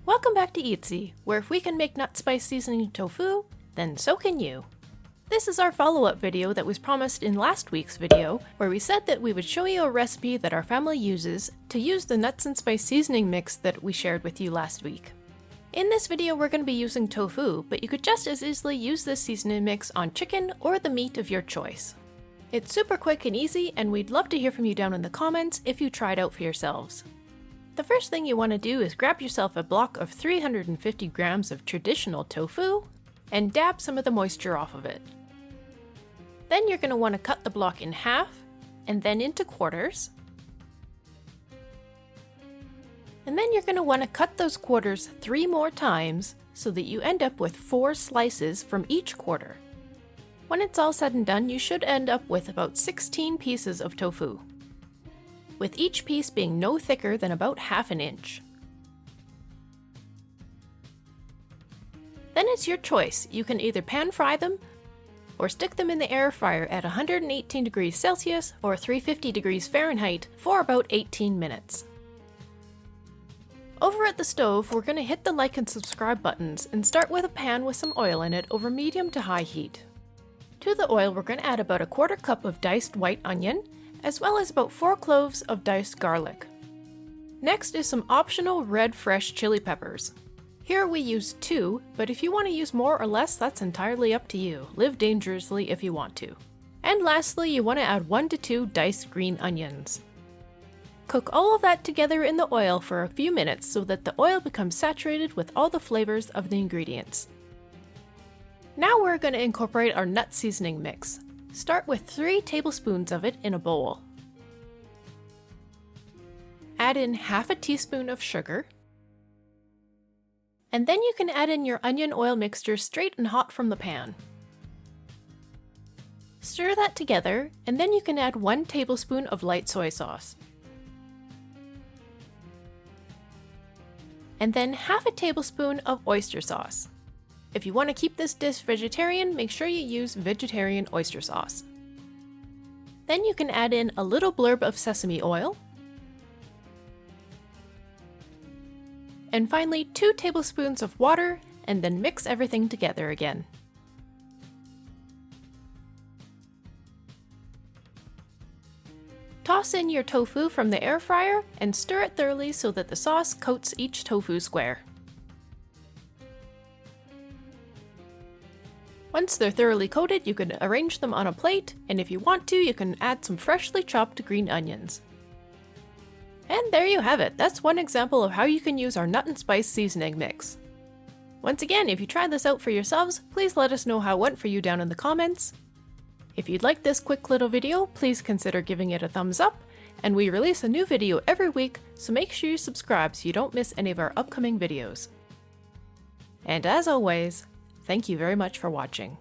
Welcome back to Eatsy, where if we can make nut spice seasoning tofu, then so can you. This is our follow-up video that was promised in last week's video, where we said that we would show you a recipe that our family uses to use the nuts and spice seasoning mix that we shared with you last week. In this video we're going to be using tofu, but you could just as easily use this seasoning mix on chicken or the meat of your choice. It's super quick and easy, and we'd love to hear from you down in the comments if you try it out for yourselves. The first thing you want to do is grab yourself a block of 350 grams of traditional tofu and dab some of the moisture off of it. Then you're going to want to cut the block in half and then into quarters. And then you're going to want to cut those quarters 3 more times so that you end up with 4 slices from each quarter. When it's all said and done, you should end up with about 16 pieces of tofu, with each piece being no thicker than about ½ an inch. Then it's your choice. You can either pan fry them or stick them in the air fryer at 118 degrees Celsius or 350 degrees Fahrenheit for about 18 minutes. Over at the stove, we're going to hit the like and subscribe buttons and start with a pan with some oil in it over medium to high heat. To the oil, we're going to add about 1/4 cup of diced white onion, as well as about 4 cloves of diced garlic. Next is some optional red fresh chili peppers. Here we use 2, but if you want to use more or less, that's entirely up to you. Live dangerously if you want to. And lastly, you want to add 1 to 2 diced green onions. Cook all of that together in the oil for a few minutes so that the oil becomes saturated with all the flavors of the ingredients. Now we're going to incorporate our nut seasoning mix. Start with 3 tablespoons of it in a bowl. Add in ½ a teaspoon of sugar. And then you can add in your onion oil mixture straight and hot from the pan. Stir that together, and then you can add 1 tablespoon of light soy sauce. And then ½ a tablespoon of oyster sauce. If you want to keep this dish vegetarian, make sure you use vegetarian oyster sauce. Then you can add in a little blurb of sesame oil. And finally 2 tablespoons of water, and then mix everything together again. Toss in your tofu from the air fryer and stir it thoroughly so that the sauce coats each tofu square. Once they're thoroughly coated, you can arrange them on a plate, and if you want to, you can add some freshly chopped green onions. And there you have it. That's one example of how you can use our nut and spice seasoning mix. Once again, if you try this out for yourselves, please let us know how it went for you down in the comments. If you'd like this quick little video, please consider giving it a thumbs up, and we release a new video every week, so make sure you subscribe so you don't miss any of our upcoming videos. And as always, thank you very much for watching.